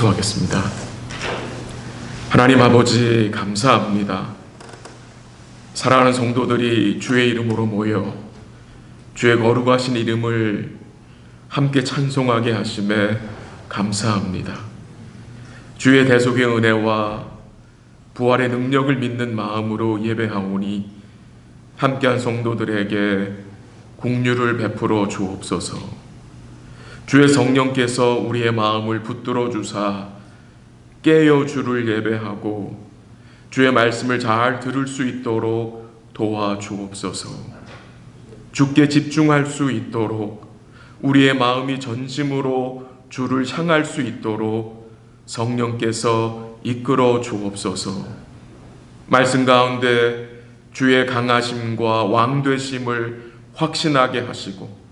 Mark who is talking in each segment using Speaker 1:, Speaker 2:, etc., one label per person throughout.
Speaker 1: 기도하겠습니다. 하나님 아버지, 감사합니다. 사랑하는 성도들이 주의 이름으로 모여 주의 거룩하신 이름을 함께 찬송하게 하심에 감사합니다. 주의 대속의 은혜와 부활의 능력을 믿는 마음으로 예배하오니 함께한 성도들에게 긍휼을 베풀어 주옵소서. 주의 성령께서 우리의 마음을 붙들어 주사 깨어 주를 예배하고 주의 말씀을 잘 들을 수 있도록 도와주옵소서. 주께 집중할 수 있도록 우리의 마음이 전심으로 주를 향할 수 있도록 성령께서 이끌어 주옵소서. 말씀 가운데 주의 강하심과 왕되심을 확신하게 하시고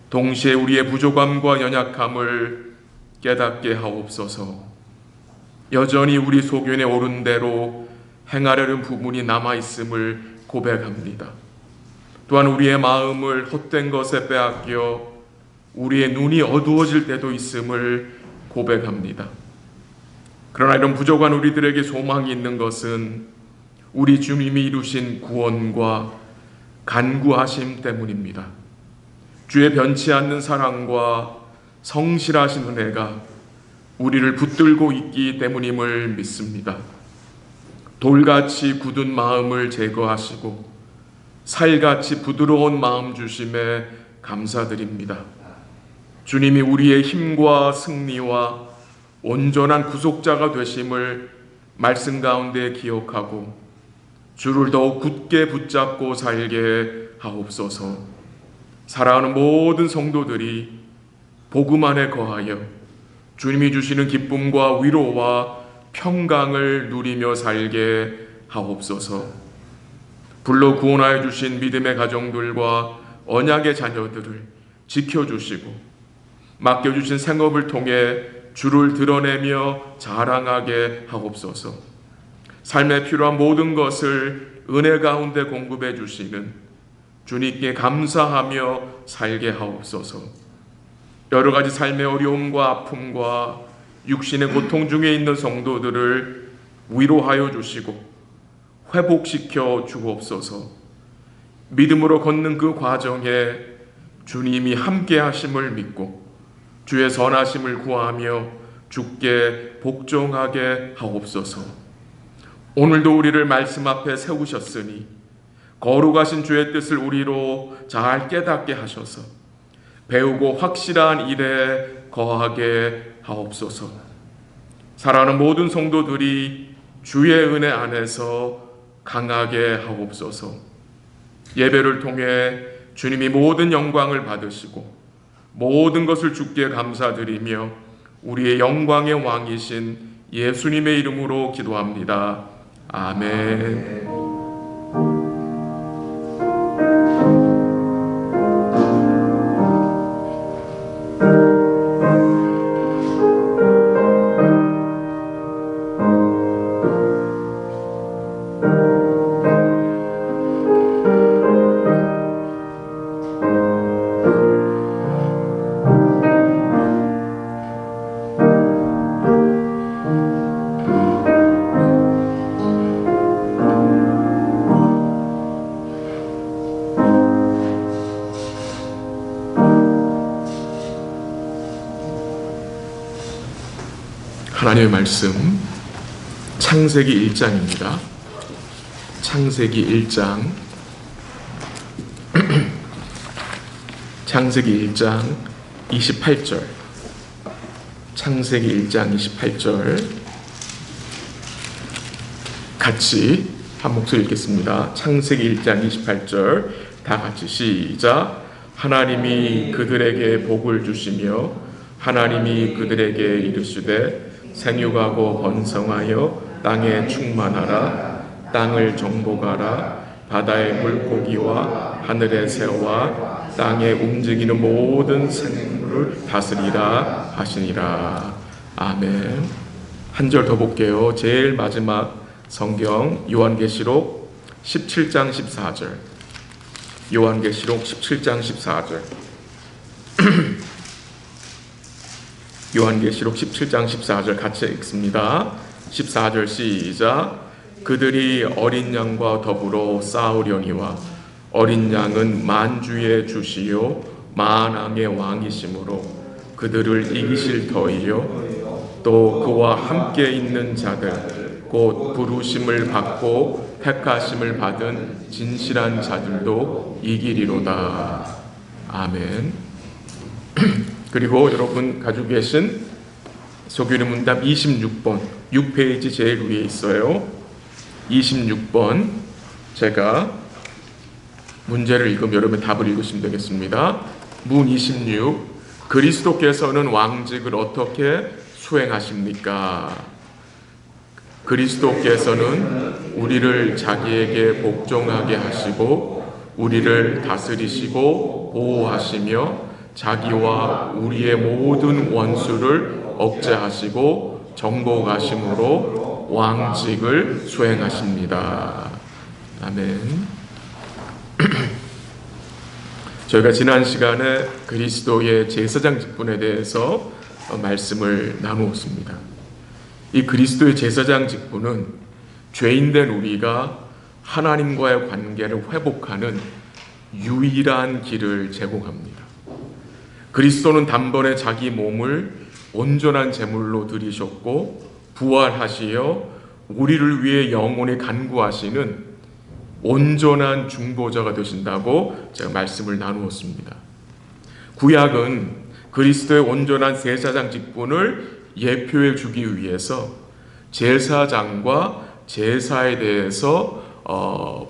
Speaker 1: 동시에 우리의 부족함과 연약함을 깨닫게 하옵소서. 여전히 우리 소견에 오른 대로 행하려는 부분이 남아있음을 고백합니다. 또한 우리의 마음을 헛된 것에 빼앗겨 우리의 눈이 어두워질 때도 있음을 고백합니다. 그러나 이런 부족한 우리들에게 소망이 있는 것은 우리 주님이 이루신 구원과 간구하심 때문입니다. 주의 변치 않는 사랑과 성실하신 은혜가 우리를 붙들고 있기 때문임을 믿습니다. 돌같이 굳은 마음을 제거하시고 살같이 부드러운 마음 주심에 감사드립니다. 주님이 우리의 힘과 승리와 온전한 구속자가 되심을 말씀 가운데 기억하고 주를 더욱 굳게 붙잡고 살게 하옵소서. 사랑하는 모든 성도들이 복음 안에 거하여 주님이 주시는 기쁨과 위로와 평강을 누리며 살게 하옵소서. 불러 구원하여 주신 믿음의 가정들과 언약의 자녀들을 지켜주시고 맡겨주신 생업을 통해 주를 드러내며 자랑하게 하옵소서. 삶에 필요한 모든 것을 은혜 가운데 공급해 주시는 주님께 감사하며 살게 하옵소서. 여러 가지 삶의 어려움과 아픔과 육신의 고통 중에 있는 성도들을 위로하여 주시고 회복시켜 주옵소서. 믿음으로 걷는 그 과정에 주님이 함께 하심을 믿고 주의 선하심을 구하며 주께 복종하게 하옵소서. 오늘도 우리를 말씀 앞에 세우셨으니 거룩하신 주의 뜻을 우리로 잘 깨닫게 하셔서 배우고 확실한 일에 거하게 하옵소서. 사랑하는 모든 성도들이 주의 은혜 안에서 강하게 하옵소서. 예배를 통해 주님이 모든 영광을 받으시고 모든 것을 주께 감사드리며 우리의 영광의 왕이신 예수님의 이름으로 기도합니다. 아멘. 하나님의 말씀 창세기 1장입니다. 창세기 1장 창세기 1장 28절 창세기 1장 28절 같이 한 목소리 읽겠습니다. 창세기 1장 28절 다 같이 시작. 하나님이 그들에게 복을 주시며 하나님이 그들에게 이르시되 생육하고 번성하여 땅에 충만하라. 땅을 정복하라. 바다의 물고기와 하늘의 새와 땅에 움직이는 모든 생물을 다스리라 하시니라. 아멘. 한 절 더 볼게요. 제일 마지막 성경 요한계시록 17장 14절. 요한계시록 17장 14절. 요한계시록 17장 14절 같이 읽습니다. 14절 시작. 그들이 어린 양과 더불어 싸우려니와 어린 양은 만주의 주시요 만왕의 왕이시므로 그들을 이기실 터이요 또 그와 함께 있는 자들 곧 부르심을 받고 택하심을 받은 진실한 자들도 이기리로다. 아멘. 그리고 여러분 가지고 계신 소규리 문답 26번 6페이지 제일 위에 있어요. 26번 제가 문제를 읽으면 여러분 답을 읽으시면 되겠습니다. 문 26 그리스도께서는 왕직을 어떻게 수행하십니까? 그리스도께서는 우리를 자기에게 복종하게 하시고 우리를 다스리시고 보호하시며 자기와 우리의 모든 원수를 억제하시고 정복하심으로 왕직을 수행하십니다. 아멘. 저희가 지난 시간에 그리스도의 제사장 직분에 대해서 말씀을 나누었습니다. 이 그리스도의 제사장 직분은 죄인된 우리가 하나님과의 관계를 회복하는 유일한 길을 제공합니다. 그리스도는 단번에 자기 몸을 온전한 제물로 드리셨고 부활하시어 우리를 위해 영원히 간구하시는 온전한 중보자가 되신다고 제가 말씀을 나누었습니다. 구약은 그리스도의 온전한 제사장 직분을 예표해 주기 위해서 제사장과 제사에 대해서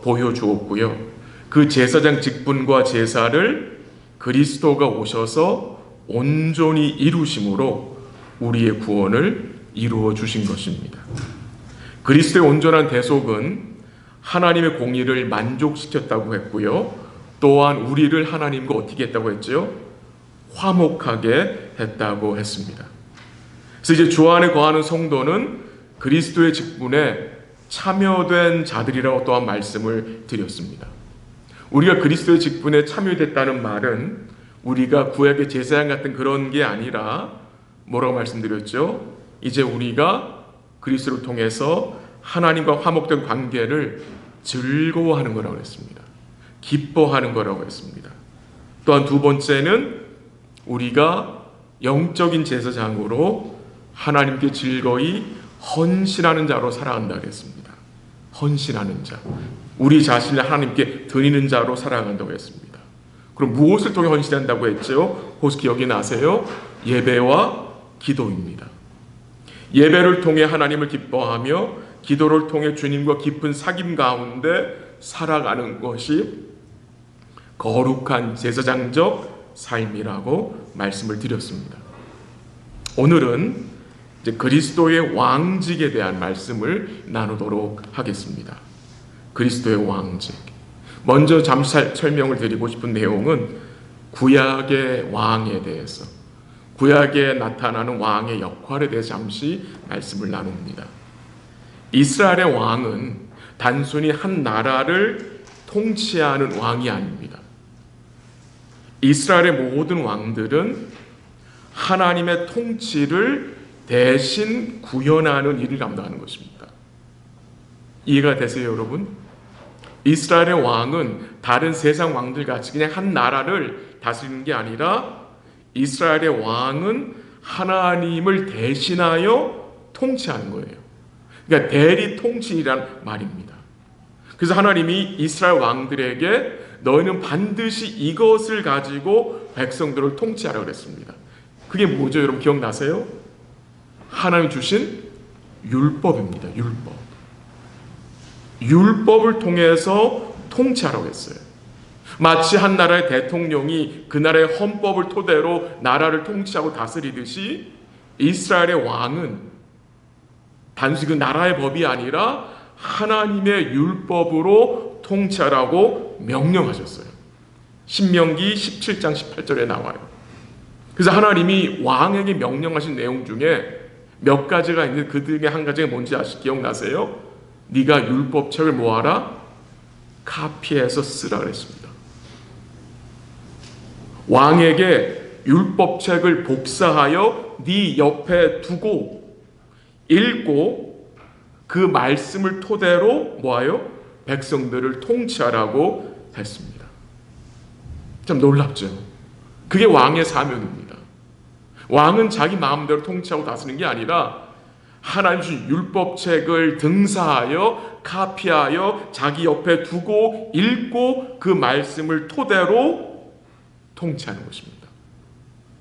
Speaker 1: 보여주었고요. 그 제사장 직분과 제사를 그리스도가 오셔서 온전히 이루심으로 우리의 구원을 이루어 주신 것입니다. 그리스도의 온전한 대속은 하나님의 공의를 만족시켰다고 했고요. 또한 우리를 하나님과 어떻게 했다고 했죠? 화목하게 했다고 했습니다. 그래서 이제 주 안에 거하는 성도는 그리스도의 직분에 참여된 자들이라고 또한 말씀을 드렸습니다. 우리가 그리스도의 직분에 참여됐다는 말은 우리가 구약의 제사장 같은 그런 게 아니라 뭐라고 말씀드렸죠? 이제 우리가 그리스도를 통해서 하나님과 화목된 관계를 즐거워하는 거라고 했습니다. 기뻐하는 거라고 했습니다. 또한 두 번째는 우리가 영적인 제사장으로 하나님께 즐거이 헌신하는 자로 살아간다고 했습니다. 헌신하는 자. 우리 자신을 하나님께 드리는 자로 살아간다고 했습니다. 그럼 무엇을 통해 헌신한다고 했죠? 혹시 기억이 나세요? 예배와 기도입니다. 예배를 통해 하나님을 기뻐하며 기도를 통해 주님과 깊은 사귐 가운데 살아가는 것이 거룩한 제사장적 삶이라고 말씀을 드렸습니다. 오늘은 이제 그리스도의 왕직에 대한 말씀을 나누도록 하겠습니다. 그리스도의 왕직. 먼저 잠시 설명을 드리고 싶은 내용은 구약의 왕에 대해서, 구약에 나타나는 왕의 역할에 대해서 잠시 말씀을 나눕니다. 이스라엘의 왕은 단순히 한 나라를 통치하는 왕이 아닙니다. 이스라엘의 모든 왕들은 하나님의 통치를 대신 구현하는 일을 감당하는 것입니다. 이해가 되세요, 여러분? 이스라엘의 왕은 다른 세상 왕들 같이 그냥 한 나라를 다스리는 게 아니라 이스라엘의 왕은 하나님을 대신하여 통치하는 거예요. 그러니까 대리 통치란 말입니다. 그래서 하나님이 이스라엘 왕들에게 너희는 반드시 이것을 가지고 백성들을 통치하라고 그랬습니다. 그게 뭐죠? 여러분 기억나세요? 하나님 주신 율법입니다. 율법. 율법을 통해서 통치하라고 했어요. 마치 한 나라의 대통령이 그 나라의 헌법을 토대로 나라를 통치하고 다스리듯이 이스라엘의 왕은 단순히 그 나라의 법이 아니라 하나님의 율법으로 통치하라고 명령하셨어요. 신명기 17장 18절에 나와요. 그래서 하나님이 왕에게 명령하신 내용 중에 몇 가지가 있는데 그 중에 한 가지가 뭔지 기억나세요? 네가 율법책을 뭐하라? 카피해서 쓰라 그랬습니다. 왕에게 율법책을 복사하여 네 옆에 두고 읽고 그 말씀을 토대로 뭐하여? 백성들을 통치하라고 했습니다. 참 놀랍죠. 그게 왕의 사명입니다. 왕은 자기 마음대로 통치하고 다스리는 게 아니라 하나님 주신 율법책을 등사하여 카피하여 자기 옆에 두고 읽고 그 말씀을 토대로 통치하는 것입니다.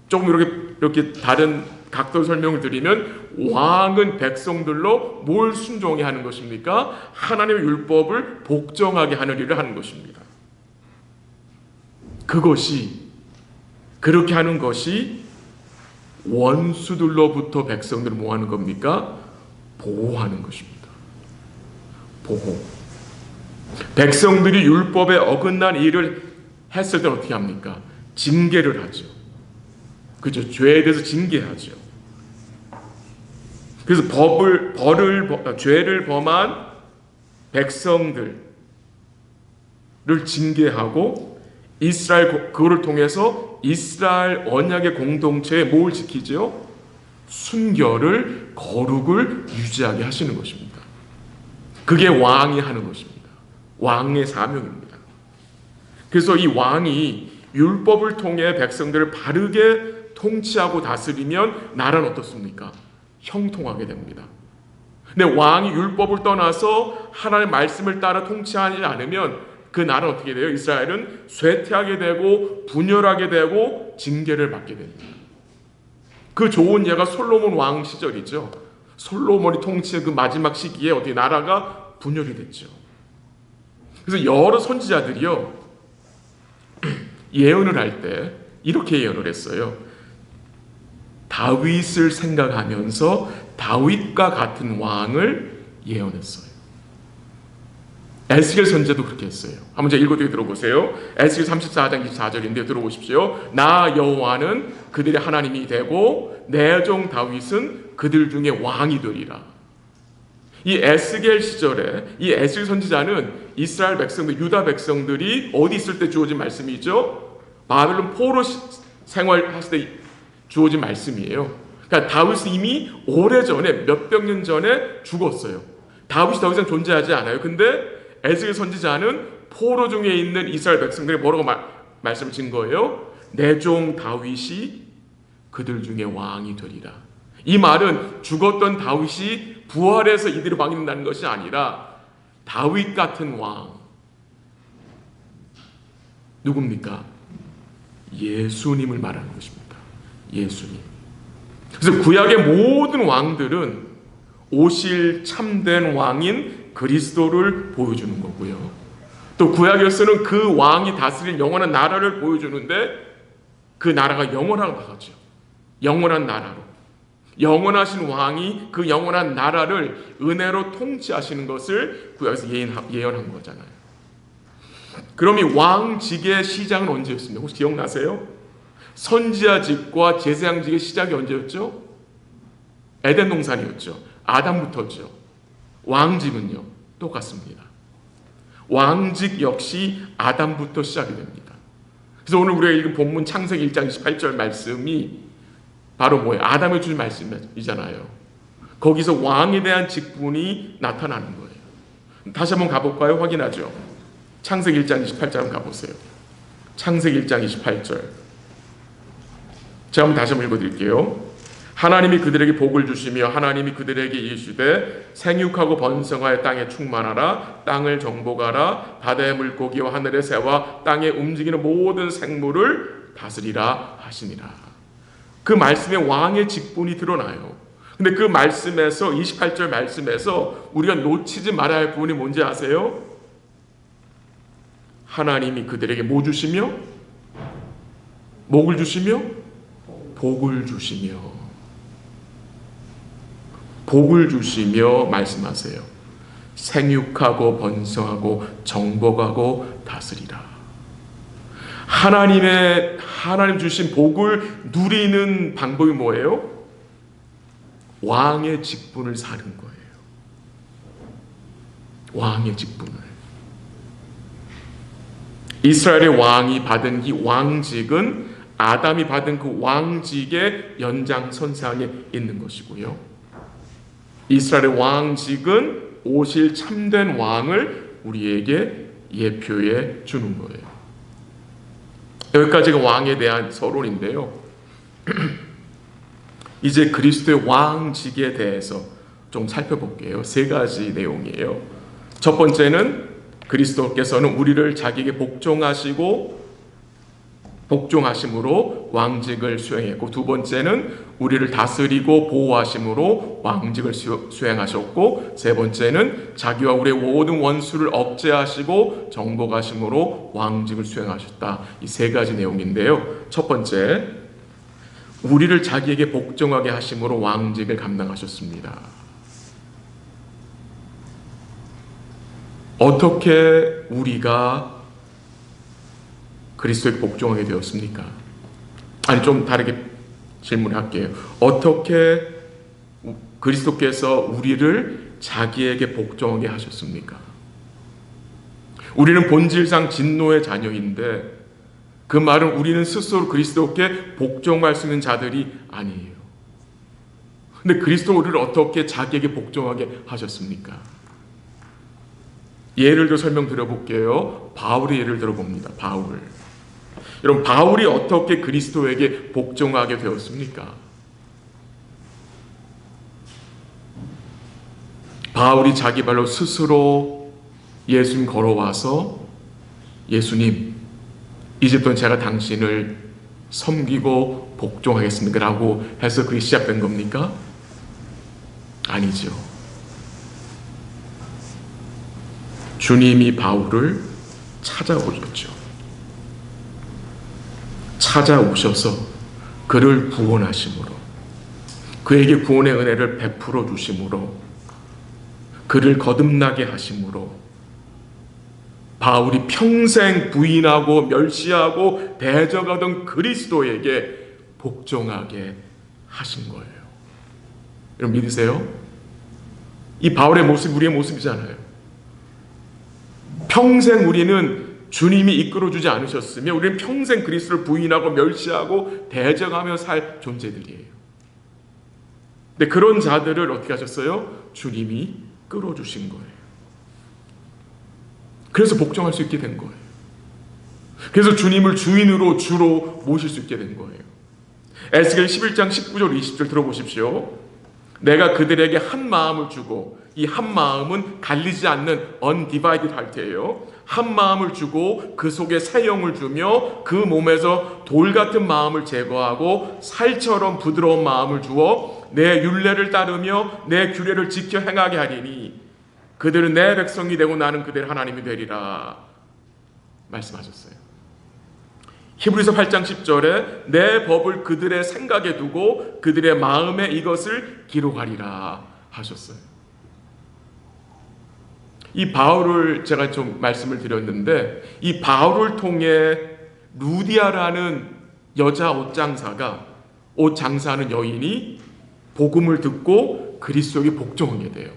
Speaker 1: 조금 이렇게 다른 각도 설명을 드리면 왕은 백성들로 뭘 순종해 하는 것입니까? 하나님의 율법을 복종하게 하는 일을 하는 것입니다. 그렇게 하는 것이 원수들로부터 백성들을 뭐 하는 겁니까? 보호하는 것입니다. 보호. 백성들이 율법에 어긋난 일을 했을 때 어떻게 합니까? 징계를 하죠. 그죠? 죄에 대해서 징계하죠. 그래서 죄를 범한 백성들을 징계하고 그거를 통해서 이스라엘 언약의 공동체에 뭘 지키죠? 순결을, 거룩을 유지하게 하시는 것입니다. 그게 왕이 하는 것입니다. 왕의 사명입니다. 그래서 이 왕이 율법을 통해 백성들을 바르게 통치하고 다스리면 나라는 어떻습니까? 형통하게 됩니다. 근데 왕이 율법을 떠나서 하나님의 말씀을 따라 통치하지 않으면 그 나라는 어떻게 돼요? 이스라엘은 쇠퇴하게 되고 분열하게 되고 징계를 받게 됩니다. 그 좋은 예가 솔로몬 왕 시절이죠. 솔로몬이 통치한 그 마지막 시기에 어떻게 나라가 분열이 됐죠. 그래서 여러 선지자들이요 예언을 할 때 이렇게 예언을 했어요. 다윗을 생각하면서 다윗과 같은 왕을 예언했어요. 에스겔 선지자도 그렇게 했어요. 한번 제가 읽어드리게 들어보세요. 에스겔 34장 24절인데 들어보십시오. 나 여호와는 그들의 하나님이 되고 내 종 다윗은 그들 중에 왕이 되리라. 이 에스겔 시절에 이 에스겔 선지자는 이스라엘 백성들, 유다 백성들이 어디 있을 때 주어진 말씀이죠? 바벨론 포로 생활했을 때 주어진 말씀이에요. 그러니까 다윗은 이미 오래전에 몇백 년 전에 죽었어요. 다윗이 더 이상 존재하지 않아요. 근데 에스겔 선지자는 포로 중에 있는 이스라엘 백성들이 뭐라고 말씀을 진 거예요? 내 종 다윗이 그들 중에 왕이 되리라. 이 말은 죽었던 다윗이 부활해서 이들이 왕이 된다는 것이 아니라 다윗 같은 왕 누굽니까? 예수님을 말하는 것입니다. 예수님. 그래서 구약의 모든 왕들은 오실 참된 왕인 그리스도를 보여주는 거고요. 또 구약에서는 그 왕이 다스릴 영원한 나라를 보여주는데 그 나라가 영원하죠. 영원한 나라로. 영원하신 왕이 그 영원한 나라를 은혜로 통치하시는 것을 구약에서 예언한 거잖아요. 그럼 이 왕직의 시작은 언제였습니까? 혹시 기억나세요? 선지자직과 제사장직의 시작이 언제였죠? 에덴 동산이었죠. 아담부터죠. 왕직은요 똑같습니다. 왕직 역시 아담부터 시작이 됩니다. 그래서 오늘 우리가 읽은 본문 창세기 1장 28절 말씀이 바로 뭐예요? 아담의 주신 말씀이잖아요. 거기서 왕에 대한 직분이 나타나는 거예요. 다시 한번 가볼까요? 확인하죠. 창세기 1장 28절 한번 가보세요. 창세기 1장 28절 제가 한번 다시 한번 읽어드릴게요. 하나님이 그들에게 복을 주시며 하나님이 그들에게 이르시되 생육하고 번성하여 땅에 충만하라. 땅을 정복하라. 바다의 물고기와 하늘의 새와 땅에 움직이는 모든 생물을 다스리라 하시니라. 그 말씀에 왕의 직분이 드러나요. 근데 그 말씀에서 28절 말씀에서 우리가 놓치지 말아야 할 부분이 뭔지 아세요? 하나님이 그들에게 뭐 주시며? 목을 주시며? 복을 주시며 복을 주시며 말씀하세요. 생육하고 번성하고 정복하고 다스리라. 하나님 주신 복을 누리는 방법이 뭐예요? 왕의 직분을 사는 거예요. 왕의 직분을. 이스라엘의 왕이 받은 이 왕직은 아담이 받은 그 왕직의 연장선상에 있는 것이고요. 이스라엘의 왕직은 오실 참된 왕을 우리에게 예표해 주는 거예요. 여기까지가 왕에 대한 서론인데요. 이제 그리스도의 왕직에 대해서 좀 살펴볼게요. 세 가지 내용이에요. 첫 번째는 그리스도께서는 우리를 자기에게 복종하심으로 왕직을 수행했고, 두 번째는 우리를 다스리고 보호하심으로 왕직을 수행하셨고, 세 번째는 자기와 우리의 모든 원수를 억제하시고 정복하심으로 왕직을 수행하셨다. 이 세 가지 내용인데요. 첫 번째, 우리를 자기에게 복종하게 하심으로 왕직을 감당하셨습니다. 어떻게 우리가 그리스도에게 복종하게 되었습니까? 아니, 좀 다르게 질문할게요. 어떻게 그리스도께서 우리를 자기에게 복종하게 하셨습니까? 우리는 본질상 진노의 자녀인데, 그 말은 우리는 스스로 그리스도께 복종할 수 있는 자들이 아니에요. 근데 그리스도 우리를 어떻게 자기에게 복종하게 하셨습니까? 예를 들어 설명드려 볼게요. 바울의 예를 들어봅니다. 바울. 여러분, 바울이 어떻게 그리스도에게 복종하게 되었습니까? 바울이 자기 발로 스스로 예수님 걸어와서, 예수님, 이제부터는 제가 당신을 섬기고 복종하겠습니다 라고 해서 그게 시작된 겁니까? 아니죠. 주님이 바울을 찾아오셨죠. 찾아오셔서 그를 구원하심으로, 그에게 구원의 은혜를 베풀어 주심으로, 그를 거듭나게 하심으로 바울이 평생 부인하고 멸시하고 대적하던 그리스도에게 복종하게 하신 거예요. 여러분 믿으세요? 이 바울의 모습이 우리의 모습이잖아요. 평생 우리는 주님이 이끌어주지 않으셨으며 우리는 평생 그리스도를 부인하고 멸시하고 대적하며 살 존재들이에요. 근데 그런 자들을 어떻게 하셨어요? 주님이 끌어주신 거예요. 그래서 복종할 수 있게 된 거예요. 그래서 주님을 주인으로 주로 모실 수 있게 된 거예요. 에스겔 11장 19절 20절 들어보십시오. 내가 그들에게 한 마음을 주고, 이 한 마음은 갈리지 않는 undivided heart예요. 한 마음을 주고 그 속에 새 영을 주며 그 몸에서 돌 같은 마음을 제거하고 살처럼 부드러운 마음을 주어 내 율례를 따르며 내 규례를 지켜 행하게 하리니 그들은 내 백성이 되고 나는 그들의 하나님이 되리라 말씀하셨어요. 히브리서 8장 10절에 내 법을 그들의 생각에 두고 그들의 마음에 이것을 기록하리라 하셨어요. 이 바울을 제가 좀 말씀을 드렸는데, 이 바울을 통해 루디아라는 여자 옷 장사하는 여인이 복음을 듣고 그리스도에게 복종하게 돼요.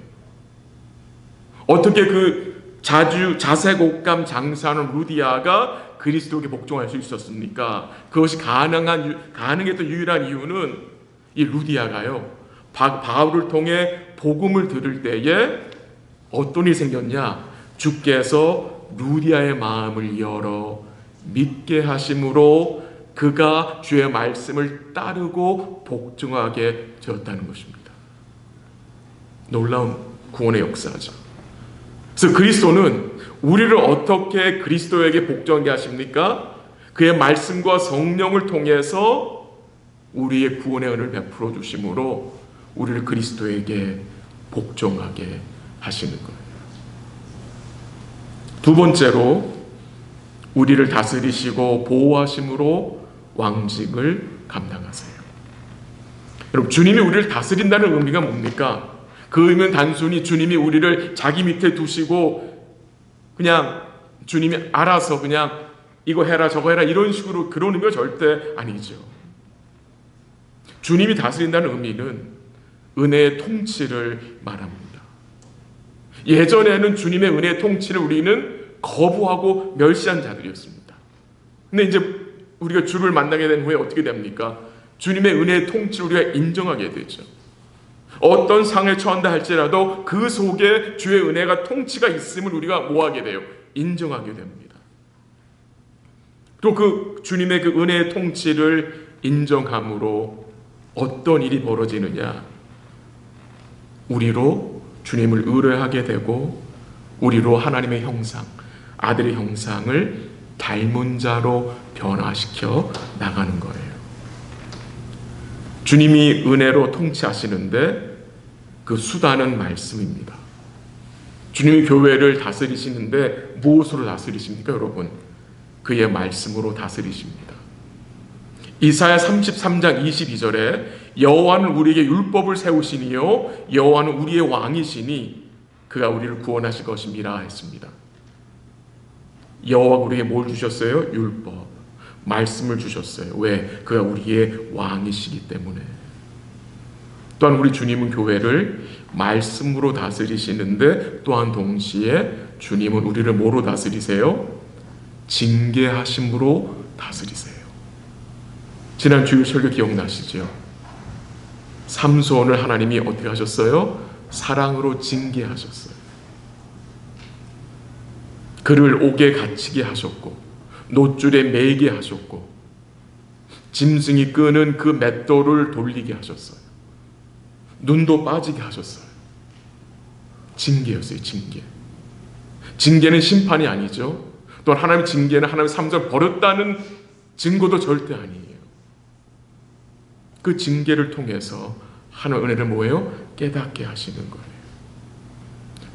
Speaker 1: 어떻게 그 자색 옷감 장사하는 루디아가 그리스도에게 복종할 수 있었습니까? 그것이 가능했던 유일한 이유는 이 루디아가요, 바울을 통해 복음을 들을 때에 어떤 일이 생겼냐? 주께서 루디아의 마음을 열어 믿게 하심으로 그가 주의 말씀을 따르고 복종하게 되었다는 것입니다. 놀라운 구원의 역사죠. 그래서 그리스도는 우리를 어떻게 그리스도에게 복종하게 하십니까? 그의 말씀과 성령을 통해서 우리의 구원의 은혜를 베풀어 주심으로 우리를 그리스도에게 복종하게 하시는 거예요. 두 번째로 우리를 다스리시고 보호하심으로 왕직을 감당하세요. 여러분, 주님이 우리를 다스린다는 의미가 뭡니까? 그 의미는 단순히 주님이 우리를 자기 밑에 두시고 그냥 주님이 알아서 그냥 이거 해라 저거 해라 이런 식으로, 그런 의미가 절대 아니죠. 주님이 다스린다는 의미는 은혜의 통치를 말합니다. 예전에는 주님의 은혜의 통치를 우리는 거부하고 멸시한 자들이었습니다. 근데 이제 우리가 주를 만나게 된 후에 어떻게 됩니까? 주님의 은혜의 통치를 우리가 인정하게 되죠. 어떤 상에 처한다 할지라도 그 속에 주의 은혜가 통치가 있음을 우리가 뭐하게 돼요? 인정하게 됩니다. 또 그 주님의 그 은혜의 통치를 인정함으로 어떤 일이 벌어지느냐? 우리로 주님을 의뢰하게 되고 우리로 하나님의 형상, 아들의 형상을 닮은 자로 변화시켜 나가는 거예요. 주님이 은혜로 통치하시는데 그 수단은 말씀입니다. 주님이 교회를 다스리시는데 무엇으로 다스리십니까, 여러분? 그의 말씀으로 다스리십니다. 이사야 33장 22절에 여호와는 우리에게 율법을 세우시니요 여호와는 우리의 왕이시니 그가 우리를 구원하실 것입니다 했습니다. 여호와가 우리에게 뭘 주셨어요? 율법, 말씀을 주셨어요. 왜? 그가 우리의 왕이시기 때문에. 또한 우리 주님은 교회를 말씀으로 다스리시는데 또한 동시에 주님은 우리를 뭐로 다스리세요? 징계하심으로 다스리세요. 지난 주일 설교 기억나시죠? 삼손을 하나님이 어떻게 하셨어요? 사랑으로 징계하셨어요. 그를 옥에 갇히게 하셨고 노줄에 매이게 하셨고 짐승이 끄는 그 맷돌을 돌리게 하셨어요. 눈도 빠지게 하셨어요. 징계였어요. 징계. 징계는 심판이 아니죠. 또 하나님의 징계는 하나님의 삼손을 버렸다는 증거도 절대 아니에요. 그 징계를 통해서 하나님의 은혜를 뭐예요? 깨닫게 하시는 거예요.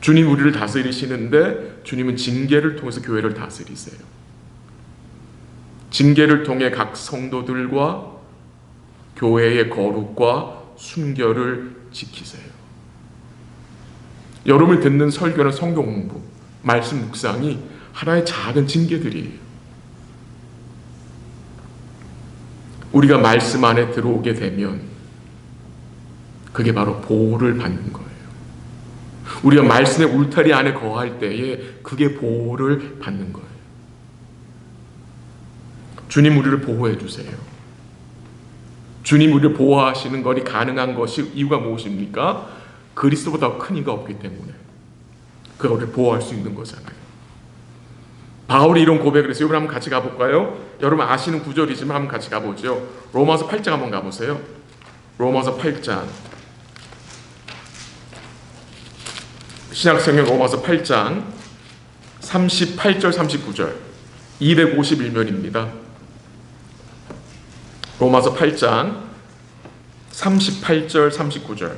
Speaker 1: 주님 우리를 다스리시는데 주님은 징계를 통해서 교회를 다스리세요. 징계를 통해 각 성도들과 교회의 거룩과 순결을 지키세요. 여러분이 듣는 설교나 성경 공부, 말씀 묵상이 하나의 작은 징계들이에요. 우리가 말씀 안에 들어오게 되면 그게 바로 보호를 받는 거예요. 우리가 말씀의 울타리 안에 거할 때에 그게 보호를 받는 거예요. 주님 우리를 보호해 주세요. 주님 우리를 보호하시는 것이 가능한 것이 이유가 무엇입니까? 그리스도보다 큰 이가 없기 때문에 그가 우리를 보호할 수 있는 거잖아요. 바울이 이런 고백을 했어요. 여러분 한번 같이 가볼까요? 여러분 아시는 구절이지만 한번 같이 가보죠. 로마서 8장 한번 가보세요. 로마서 8장 신약성경 로마서 8장 38절 39절 251면입니다. 로마서 8장 38절 39절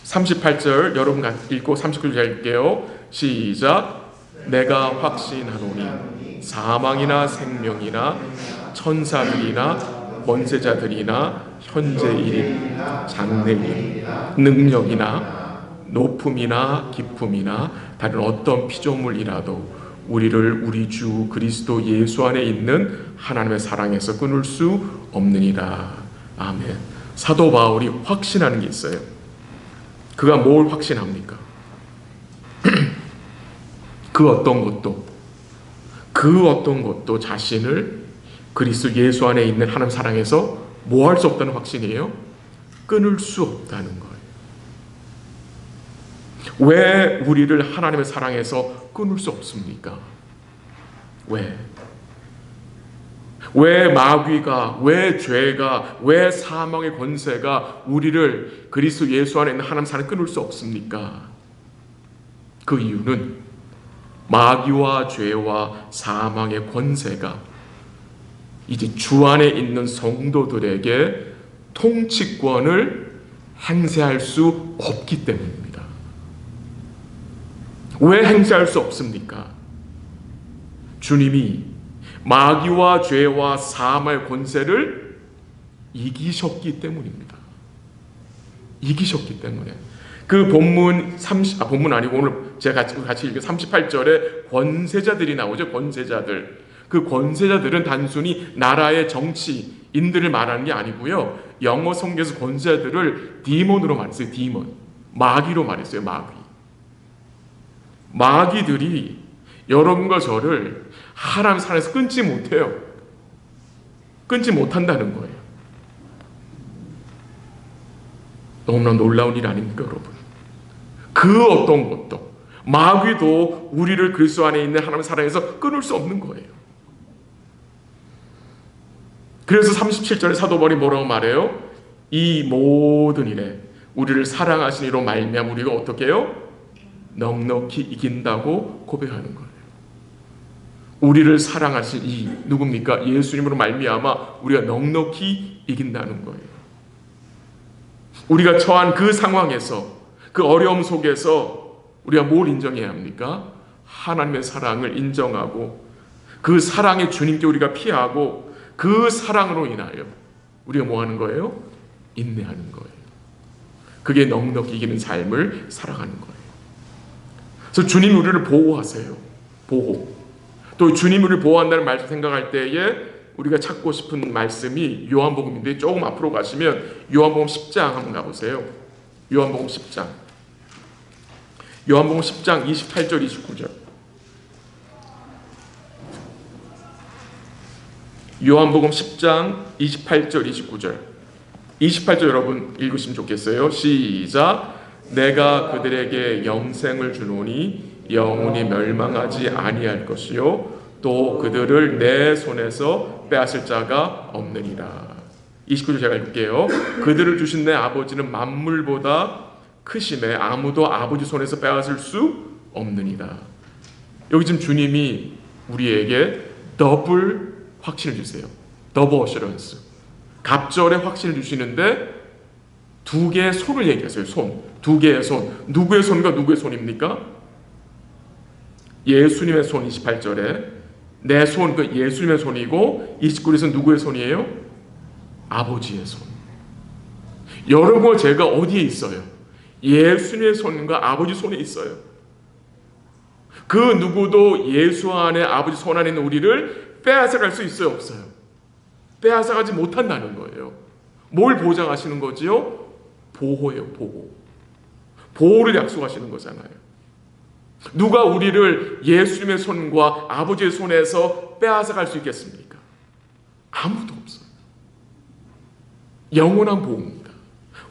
Speaker 1: 38절 여러분 읽고 39절 읽게요. 시작. 내가 확신하노니 사망이나 생명이나 천사들이나 권세자들이나 현재 일, 장래 일, 능력이나 높음이나 깊음이나 다른 어떤 피조물이라도 우리를 우리 주 그리스도 예수 안에 있는 하나님의 사랑에서 끊을 수 없느니라. 아멘. 사도 바울이 확신하는 게 있어요. 그가 뭘 확신합니까? 그 어떤 것도 자신을 그리스도 예수 안에 있는 하나님 사랑에서 뭐 할 수 없다는 확신이에요? 끊을 수 없다는 거예요. 왜 우리를 하나님의 사랑에서 끊을 수 없습니까? 왜 마귀가, 왜 죄가, 왜 사망의 권세가 우리를 그리스도 예수 안에 있는 하나님 사랑에 끊을 수 없습니까? 그 이유는 마귀와 죄와 사망의 권세가 이제 주 안에 있는 성도들에게 통치권을 행사할 수 없기 때문입니다. 왜 행사할 수 없습니까? 주님이 마귀와 죄와 사망의 권세를 이기셨기 때문입니다. 이기셨기 때문에. 그 본문 아니고 오늘 제가 같이 읽은 38절에 권세자들이 나오죠. 권세자들. 그 권세자들은 단순히 나라의 정치인들을 말하는 게 아니고요. 영어 성경에서 권세자들을 디몬으로 말했어요. 디몬. 마귀로 말했어요. 마귀들이 여러분과 저를 하나님 사랑에서 끊지 못해요. 끊지 못한다는 거예요. 너무나 놀라운 일 아닙니까, 여러분? 그 어떤 것도, 마귀도 우리를 그리스도 안에 있는 하나님의 사랑에서 끊을 수 없는 거예요. 그래서 37절에 사도 바울이 뭐라고 말해요? 이 모든 일에 우리를 사랑하신 이로 말미암아 우리가 어떻게 해요? 넉넉히 이긴다고 고백하는 거예요. 우리를 사랑하신 이 누굽니까? 예수님으로 말미암아 우리가 넉넉히 이긴다는 거예요. 우리가 처한 그 상황에서, 그 어려움 속에서 우리가 뭘 인정해야 합니까? 하나님의 사랑을 인정하고 그 사랑의 주님께 우리가 피하고 그 사랑으로 인하여 우리가 뭐 하는 거예요? 인내하는 거예요. 그게 넉넉히 이기는 삶을 살아가는 거예요. 그래서 주님이 우리를 보호하세요. 보호. 또 주님이 우리를 보호한다는 말씀 생각할 때에 우리가 찾고 싶은 말씀이 요한복음인데, 조금 앞으로 가시면 요한복음 10장 한번 가보세요. 요한복음 10장. 요한복음 10장 28절 29절. 요한복음 10장 28절 29절. 28절 여러분 읽으시면 좋겠어요. 시작. 내가 그들에게 영생을 주노니 영원히 멸망하지 아니할 것이요 또 그들을 내 손에서 빼앗을 자가 없느니라. 29절 제가 읽을게요. 그들을 주신 내 아버지는 만물보다 크심에 아무도 아버지 손에서 빼앗을 수 없느니라. 여기 지금 주님이 우리에게 더블 확신을 주세요. 더블 어셔런스. 갑절의 확신을 주시는데 두 개의 손을 얘기하세요. 손. 두 개의 손. 누구의 손과 누구의 손입니까? 예수님의 손 28절에 내 손, 그 예수님의 손이고 29절에서 누구의 손이에요? 아버지의 손. 여러분과 제가 어디에 있어요? 예수님의 손과 아버지 손에 있어요. 그 누구도 예수 안에 아버지 손 안에 있는 우리를 빼앗아갈 수 있어요? 없어요? 빼앗아가지 못한다는 거예요. 뭘 보장하시는 거지요? 보호예요. 보호. 보호를 약속하시는 거잖아요. 누가 우리를 예수님의 손과 아버지의 손에서 빼앗아갈 수 있겠습니까? 아무도 없어요. 영원한 보호입니다.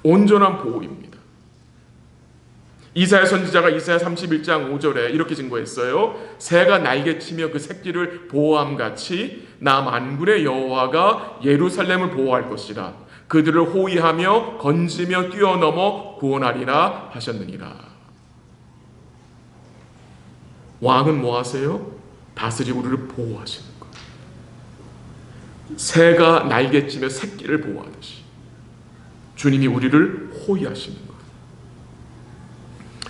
Speaker 1: 온전한 보호입니다. 이사야 선지자가 이사야 31장 5절에 이렇게 증거했어요. 새가 날개치며 그 새끼를 보호함같이 나 만군의 여호와가 예루살렘을 보호할 것이라. 그들을 호위하며 건지며 뛰어넘어 구원하리라 하셨느니라. 왕은 뭐 하세요? 다스리고 우리를 보호하시는 거예요. 새가 날개치며 새끼를 보호하듯이 주님이 우리를 호위하시는 거예요.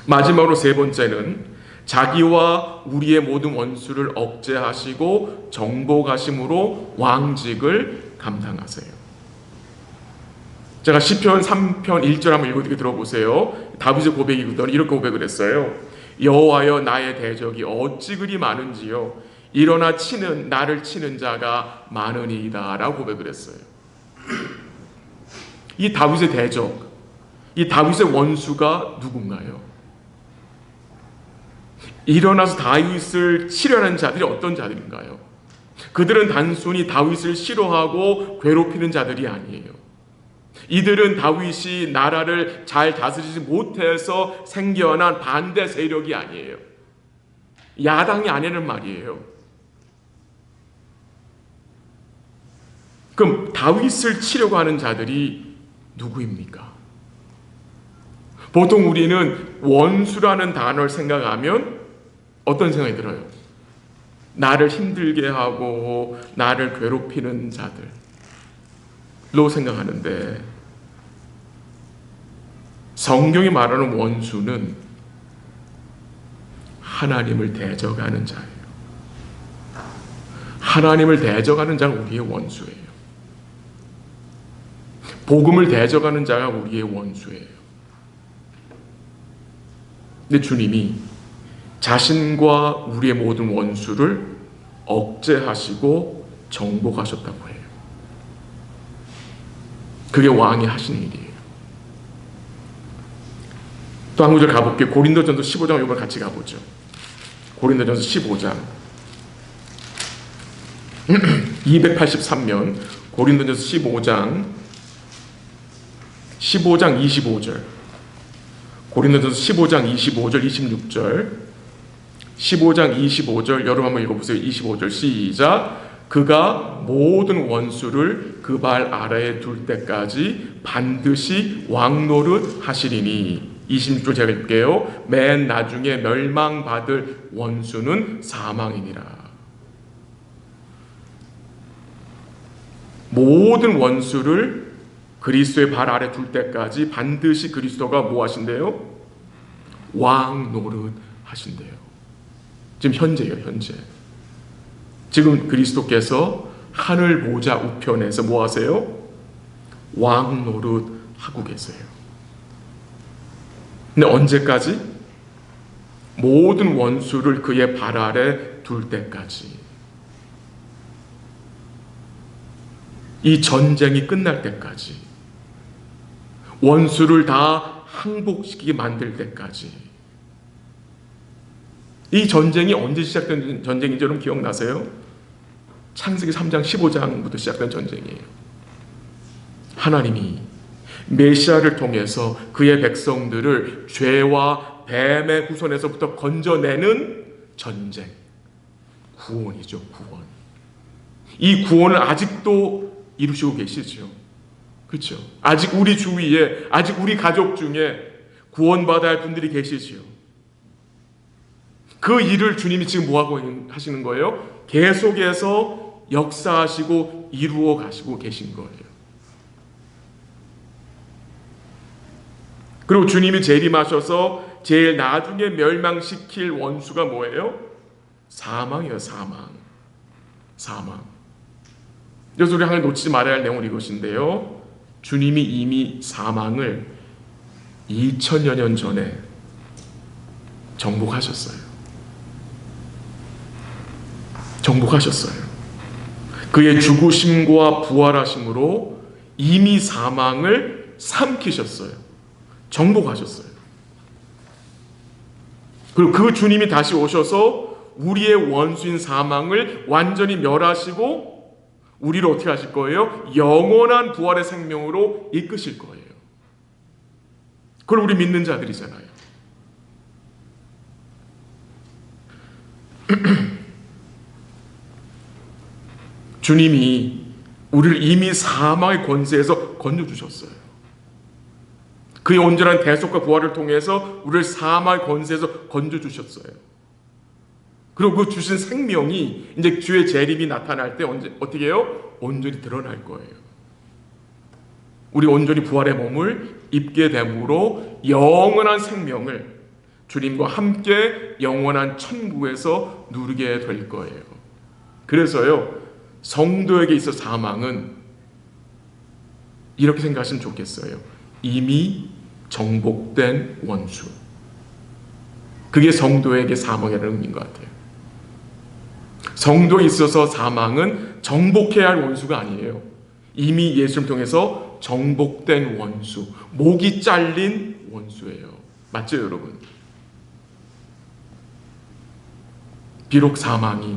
Speaker 1: 마지막으로 세 번째는 자기와 우리의 모든 원수를 억제하시고 정복하심으로 왕직을 감당하세요. 제가 시편 3편 1절 한번 읽어드리게 들어보세요. 다윗의 고백이거든요. 이렇게 고백을 했어요. 여호와여 나의 대적이 어찌 그리 많은지요 일어나 나를 치는 자가 많으니이다 라고 고백을 했어요. 이 다윗의 대적, 이 다윗의 원수가 누군가요? 일어나서 다윗을 치려는 자들이 어떤 자들인가요? 그들은 단순히 다윗을 싫어하고 괴롭히는 자들이 아니에요. 이들은 다윗이 나라를 잘 다스리지 못해서 생겨난 반대 세력이 아니에요. 야당이 아니라는 말이에요. 그럼 다윗을 치려고 하는 자들이 누구입니까? 보통 우리는 원수라는 단어를 생각하면 어떤 생각이 들어요? 나를 힘들게 하고 나를 괴롭히는 자들로 생각하는데, 성경이 말하는 원수는 하나님을 대적하는 자예요. 하나님을 대적하는 자가 우리의 원수예요. 복음을 대적하는 자가 우리의 원수예요. 근데 주님이 자신과 우리의 모든 원수를 억제하시고 정복하셨다고 해요. 그게 왕이 하시는 일이에요. 또 한 구절 가볼게요. 고린도전서 15장 이번 같이 가보죠. 고린도전서 15장 283면 고린도전서 15장 25절. 고린도전서 15장 25절 26절. 15장 25절 여러분 한번 읽어보세요. 25절 시작. 그가 모든 원수를 그 발 아래에 둘 때까지 반드시 왕노릇 하시리니. 26절 제가 읽을게요. 맨 나중에 멸망받을 원수는 사망이니라. 모든 원수를 그리스도의 발 아래 둘 때까지 반드시 그리스도가 뭐 하신대요? 왕 노릇 하신대요. 지금 현재예요, 현재. 지금 그리스도께서 하늘 보좌 우편에서 뭐 하세요? 왕 노릇 하고 계세요. 근데 언제까지? 모든 원수를 그의 발 아래 둘 때까지. 이 전쟁이 끝날 때까지, 원수를 다 항복시키게 만들 때까지. 이 전쟁이 언제 시작된 전쟁인지 여러분 기억나세요? 창세기 3장 15장부터 시작된 전쟁이에요. 하나님이 메시아를 통해서 그의 백성들을 죄와 뱀의 후손에서부터 건져내는 전쟁. 구원이죠, 구원. 이 구원을 아직도 이루시고 계시죠. 그렇죠? 아직 우리 주위에, 아직 우리 가족 중에 구원받아야 할 분들이 계시죠. 그 일을 주님이 지금 뭐하고 하시는 거예요? 계속해서 역사하시고 이루어 가시고 계신 거예요. 그리고 주님이 재림하셔서 제일 나중에 멸망시킬 원수가 뭐예요? 사망이에요, 사망. 사망. 그래서 우리 항상 놓치지 말아야 할 내용은 이것인데요. 주님이 이미 사망을 2000여 년 전에 정복하셨어요. 정복하셨어요. 그의 죽으심과 부활하심으로 이미 사망을 삼키셨어요. 정복하셨어요. 그리고 그 주님이 다시 오셔서 우리의 원수인 사망을 완전히 멸하시고 우리를 어떻게 하실 거예요? 영원한 부활의 생명으로 이끄실 거예요. 그걸 우리 믿는 자들이잖아요. 주님이 우리를 이미 사망의 권세에서 건져주셨어요. 그의 온전한 대속과 부활을 통해서 우리를 사망의 권세에서 건져주셨어요. 그리고 그 주신 생명이 이제 주의 재림이 나타날 때 어떻게 해요? 온전히 드러날 거예요. 우리 온전히 부활의 몸을 입게 됨으로 영원한 생명을 주님과 함께 영원한 천국에서 누리게 될 거예요. 그래서요, 성도에게 있어 사망은 이렇게 생각하시면 좋겠어요. 이미 정복된 원수. 그게 성도에게 사망이라는 의미인 것 같아요. 성도에 있어서 사망은 정복해야 할 원수가 아니에요. 이미 예수를 통해서 정복된 원수, 목이 잘린 원수예요. 맞죠, 여러분? 비록 사망이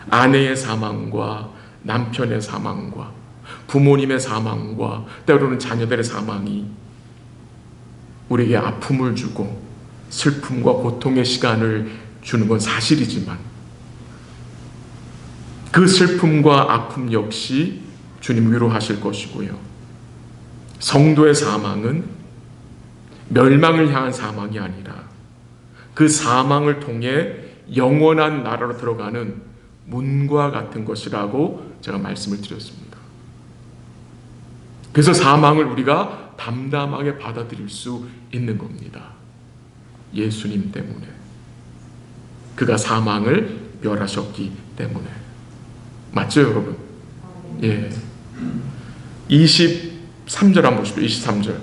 Speaker 1: 아내의 사망과 남편의 사망과 부모님의 사망과 때로는 자녀들의 사망이 우리에게 아픔을 주고 슬픔과 고통의 시간을 주는 건 사실이지만 그 슬픔과 아픔 역시 주님 위로하실 것이고요. 성도의 사망은 멸망을 향한 사망이 아니라 그 사망을 통해 영원한 나라로 들어가는 문과 같은 것이라고 제가 말씀을 드렸습니다. 그래서 사망을 우리가 담담하게 받아들일 수 있는 겁니다. 예수님 때문에. 그가 사망을 멸하셨기 때문에. 맞죠, 여러분? 예. 23절 한번 보십시오. 23절.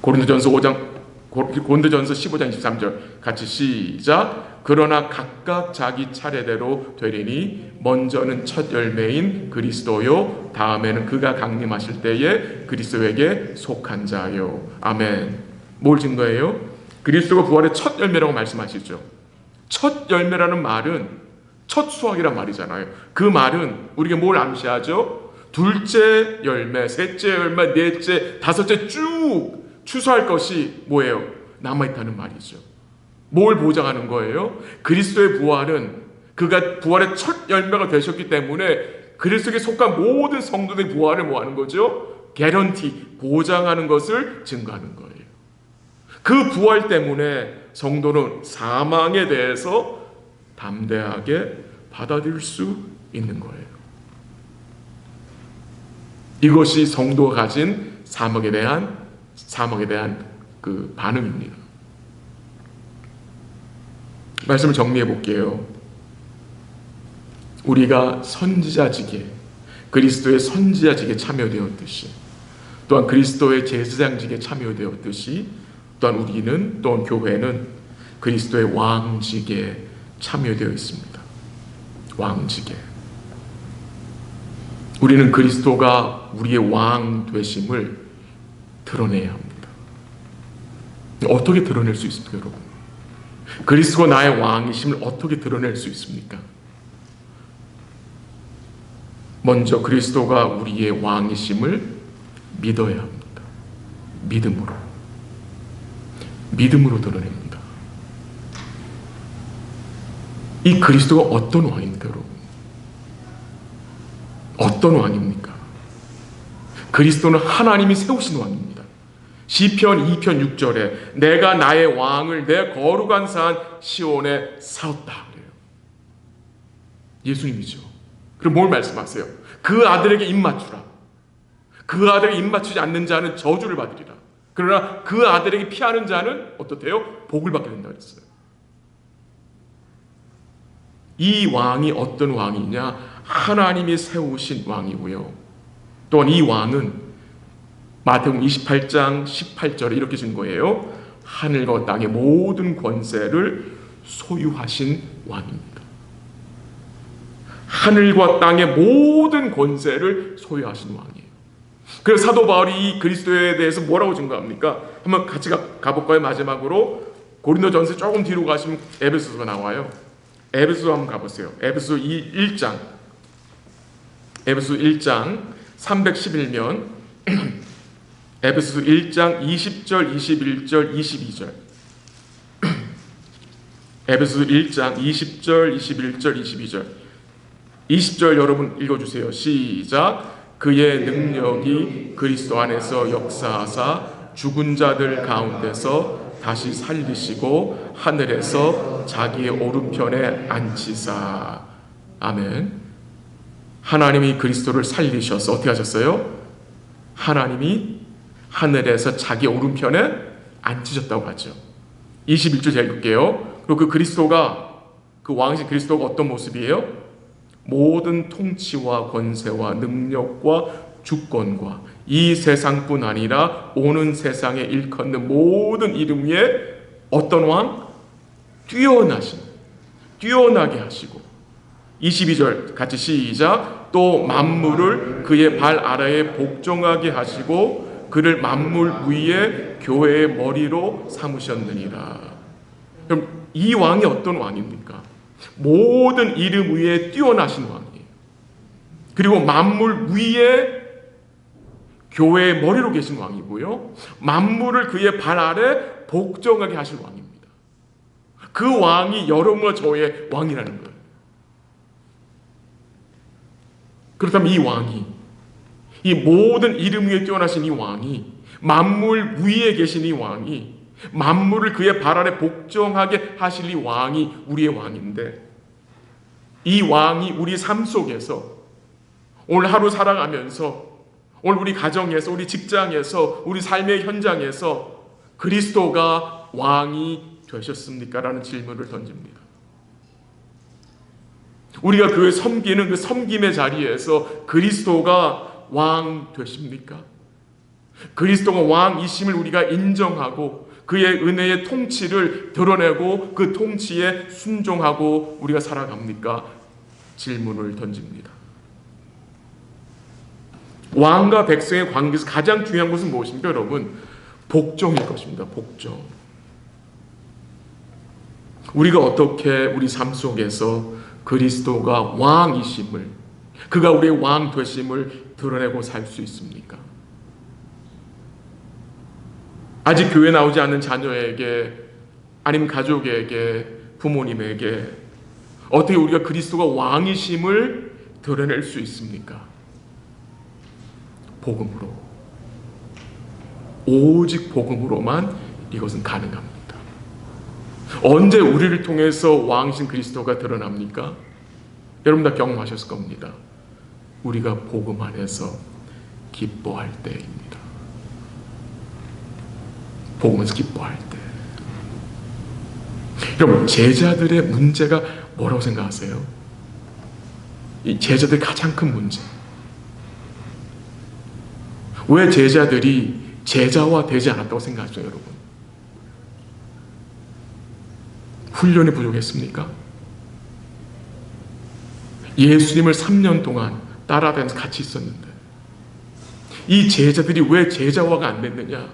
Speaker 1: 고린도전서 15장 23절 같이 시작. 그러나 각각 자기 차례대로 되리니 먼저는 첫 열매인 그리스도요, 다음에는 그가 강림하실 때에 그리스도에게 속한 자요. 아멘. 뭘 증거해요? 그리스도가 부활의 첫 열매라고 말씀하시죠. 첫 열매라는 말은 첫 수확이란 말이잖아요. 그 말은 우리에게 뭘 암시하죠? 둘째 열매, 셋째 열매, 넷째, 다섯째 쭉 추수할 것이 뭐예요? 남아있다는 말이죠. 뭘 보장하는 거예요? 그리스도의 부활은 그가 부활의 첫 열매가 되셨기 때문에 그리스도에 속한 모든 성도들의 부활을 뭐 하는 거죠? 개런티, 보장하는 것을 증거하는 거예요. 그 부활 때문에 성도는 사망에 대해서 담대하게 받아들일 수 있는 거예요. 이것이 성도가 가진 사망에 대한 그 반응입니다. 말씀을 정리해 볼게요. 우리가 선지자직에, 그리스도의 선지자직에 참여되었듯이, 또한 그리스도의 제사장직에 참여되었듯이, 또한 우리는, 또한 교회는 그리스도의 왕직에 참여되어 있습니다. 왕직에. 우리는 그리스도가 우리의 왕 되심을 드러내야 합니다. 어떻게 드러낼 수 있습니까, 여러분? 그리스도가 나의 왕이심을 어떻게 드러낼 수 있습니까? 먼저 그리스도가 우리의 왕이심을 믿어야 합니다. 믿음으로 드러냅니다. 이 그리스도가 어떤 왕입니까, 여러분? 어떤 왕입니까? 그리스도는 하나님이 세우신 왕입니다. 시편 2편 6절에 내가 나의 왕을 내 거룩한 산 시온에 세웠다 그래요. 예수님이죠. 그럼 뭘 말씀하세요? 그 아들에게 입맞추라. 그 아들에게 입맞추지 않는 자는 저주를 받으리라. 그러나 그 아들에게 피하는 자는 어떻대요? 복을 받게 된다 그랬어요. 이 왕이 어떤 왕이냐? 하나님이 세우신 왕이고요. 또한 이 왕은 마태복음 28장 18절에 이렇게 쓴 거예요. 하늘과 땅의 모든 권세를 소유하신 왕입니다. 하늘과 땅의 모든 권세를 소유하신 왕이에요. 그래서 사도 바울이 이 그리스도에 대해서 뭐라고 증거합니까? 한번 같이 가볼까요? 마지막으로 고린도전서 조금 뒤로 가시면 에베소서가 나와요. 에베소 한번 가보세요. 에베소 1장 311면 에베소 1장 20절, 21절, 22절. 에베소 1장 20절, 21절, 22절. 20절 여러분 읽어주세요. 시작. 그의 능력이 그리스도 안에서 역사하사 죽은 자들 가운데서 다시 살리시고 하늘에서 자기의 오른편에 앉히사. 아멘. 하나님이 그리스도를 살리셔서 어떻게 하셨어요? 하나님이 하늘에서 자기 오른편에 앉히셨다고 하죠. 21절 제가 읽을게요. 그리고 그 그리스도가, 그 왕이신 그리스도가 어떤 모습이에요? 모든 통치와 권세와 능력과 주권과 이 세상뿐 아니라 오는 세상에 일컫는 모든 이름 위에 어떤 왕? 뛰어나게 하시고. 22절 같이 시작. 또 만물을 그의 발 아래에 복종하게 하시고 그를 만물 위에 교회의 머리로 삼으셨느니라. 그럼 이 왕이 어떤 왕입니까? 모든 이름 위에 뛰어나신 왕이에요. 그리고 만물 위에 교회의 머리로 계신 왕이고요. 만물을 그의 발 아래 복종하게 하실 왕입니다. 그 왕이 여러분과 저의 왕이라는 거예요. 그렇다면 이 왕이, 이 모든 이름 위에 뛰어나신 이 왕이, 만물 위에 계신 이 왕이, 만물을 그의 발 아래 복종하게 하실 이 왕이 우리의 왕인데, 이 왕이 우리 삶 속에서 오늘 하루 살아가면서, 오늘 우리 가정에서, 우리 직장에서, 우리 삶의 현장에서 그리스도가 왕이 되셨습니까? 라는 질문을 던집니다. 우리가 그 섬기는 그 섬김의 자리에서 그리스도가 왕 되십니까? 그리스도가 왕이심을 우리가 인정하고 그의 은혜의 통치를 드러내고 그 통치에 순종하고 우리가 살아갑니까? 질문을 던집니다. 왕과 백성의 관계에서 가장 중요한 것은 무엇입니까, 여러분? 복종일 것입니다. 복종. 우리가 어떻게 우리 삶 속에서 그리스도가 왕이심을, 그가 우리의 왕 되심을 드러내고 살 수 있습니까? 아직 교회 나오지 않는 자녀에게, 아니면 가족에게, 부모님에게 어떻게 우리가 그리스도가 왕이심을 드러낼 수 있습니까? 복음으로, 오직 복음으로만 이것은 가능합니다. 언제 우리를 통해서 왕이신 그리스도가 드러납니까? 여러분 다 경험하셨을 겁니다. 우리가 복음 안에서 기뻐할 때입니다. 복음에서 기뻐할 때. 여러분, 제자들의 문제가 뭐라고 생각하세요? 이 제자들의 가장 큰 문제. 왜 제자들이 제자화 되지 않았다고 생각하죠, 여러분? 훈련이 부족했습니까? 예수님을 3년 동안 따라다니면서 같이 있었는데 이 제자들이 왜 제자화가 안 됐느냐?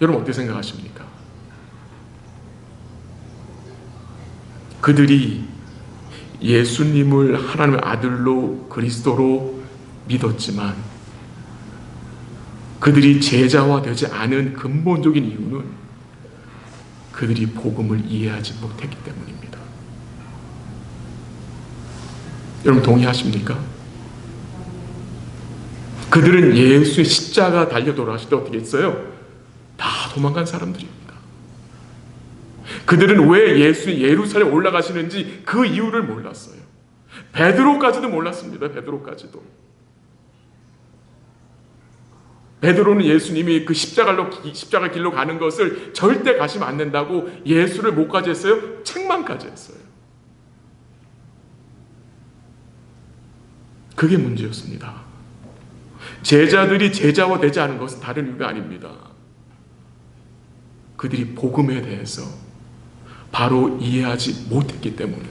Speaker 1: 여러분 어떻게 생각하십니까? 그들이 예수님을 하나님의 아들로 그리스도로 믿었지만 그들이 제자화 되지 않은 근본적인 이유는 그들이 복음을 이해하지 못했기 때문입니다. 여러분 동의하십니까? 그들은 예수의 십자가 달려 돌아가실 때 어떻게 했어요? 다 도망간 사람들입니다. 그들은 왜 예수님 예루살렘 올라가시는지 그 이유를 몰랐어요. 베드로까지도 몰랐습니다. 베드로는 예수님이 그 십자가 길로 가는 것을 절대 가시면 안 된다고 예수를 뭐까지 했어요? 책망까지 했어요. 그게 문제였습니다. 제자들이 제자화 되지 않은 것은 다른 이유가 아닙니다. 그들이 복음에 대해서 바로 이해하지 못했기 때문에.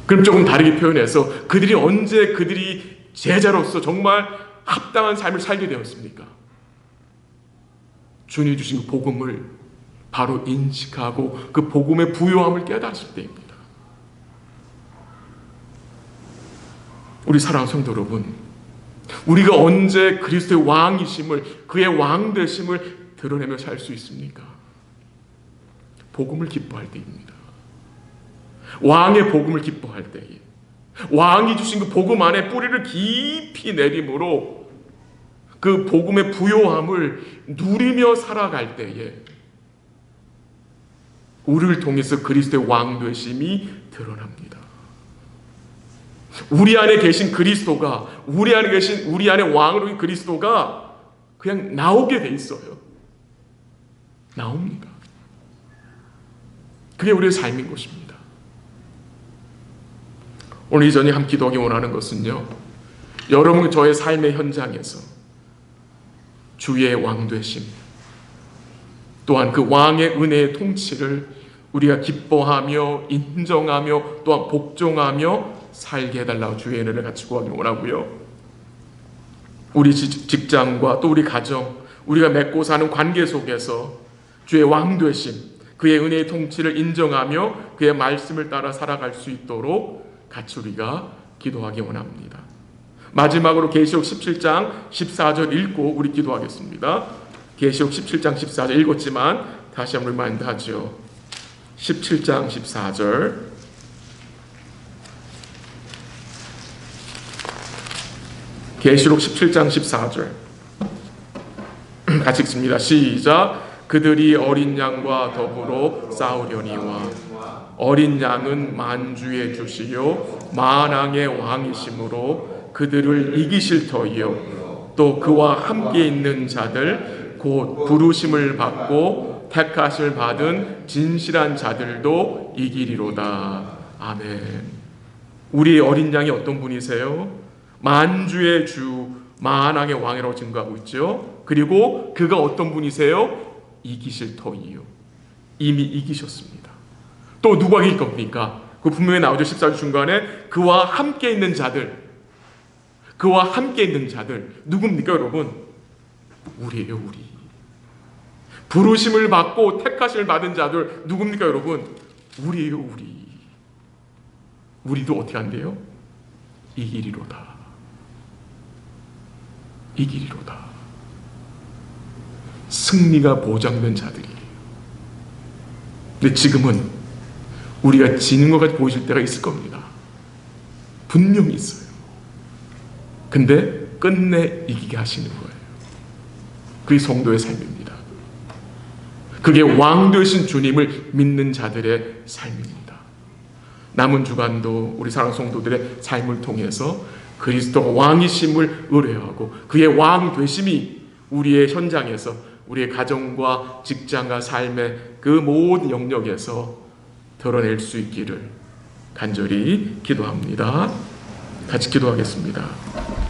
Speaker 1: 그럼 조금 다르게 표현해서 그들이 언제 그들이 제자로서 정말 합당한 삶을 살게 되었습니까? 주님이 주신 그 복음을 바로 인식하고 그 복음의 부요함을 깨달았을 때입니다. 우리 사랑하는 성도 여러분, 우리가 언제 그리스도의 왕이심을, 그의 왕 되심을 드러내며 살 수 있습니까? 복음을 기뻐할 때입니다. 왕의 복음을 기뻐할 때에, 왕이 주신 그 복음 안에 뿌리를 깊이 내림으로 그 복음의 부요함을 누리며 살아갈 때에 우리를 통해서 그리스도의 왕 되심이 드러납니다. 우리 안에 계신 그리스도가, 우리 안에 왕으로 그리스도가 그냥 나오게 돼 있어요. 나옵니다. 그게 우리의 삶인 것입니다. 오늘 이 저녁에 함께 기도하기 원하는 것은요, 여러분 저의 삶의 현장에서 주의 왕 되심, 또한 그 왕의 은혜의 통치를 우리가 기뻐하며 인정하며 또한 복종하며 살게 해달라고 주의 은혜를 같이 구하기 원하고요. 우리 직장과 또 우리 가정, 우리가 맺고 사는 관계 속에서 주의 왕 되심, 그의 은혜의 통치를 인정하며 그의 말씀을 따라 살아갈 수 있도록 같이 우리가 기도하기 원합니다. 마지막으로 계시록 17장 14절 읽고 우리 기도하겠습니다. 계시록 17장 14절 읽었지만 다시 한번 리마인드하죠. 17장 14절 계시록 17장 14절 같이 읽습니다. 시작. 그들이 어린 양과 더불어 싸우려니와 어린 양은 만주의 주시요 만왕의 왕이심으로 그들을 이기실 터이요 또 그와 함께 있는 자들 곧 부르심을 받고 택하심을 받은 진실한 자들도 이기리로다. 아멘. 우리 어린 양이 어떤 분이세요? 만주의 주 만왕의 왕이라고 증거하고 있죠. 그리고 그가 어떤 분이세요? 이기실 터이요. 이미 이기셨습니다. 또 누가 이길 겁니까? 그 분명히 나오죠. 14절 중간에 그와 함께 있는 자들, 그와 함께 있는 자들 누굽니까 여러분? 우리예요. 우리. 부르심을 받고 택하심을 받은 자들 누굽니까 여러분? 우리예요. 우리. 우리도 어떻게 한대요? 이기리로다. 이기리로다. 승리가 보장된 자들이에요. 근데 지금은 우리가 지는 것 같이 보이실 때가 있을 겁니다. 분명히 있어요. 근데 끝내 이기게 하시는 거예요. 그게 성도의 삶입니다. 그게 왕 되신 주님을 믿는 자들의 삶입니다. 남은 주간도 우리 사랑하는 성도들의 삶을 통해서 그리스도가 왕이심을 의뢰하고 그의 왕 되심이 우리의 현장에서 우리의 가정과 직장과 삶의 그 모든 영역에서 드러낼 수 있기를 간절히 기도합니다. 같이 기도하겠습니다.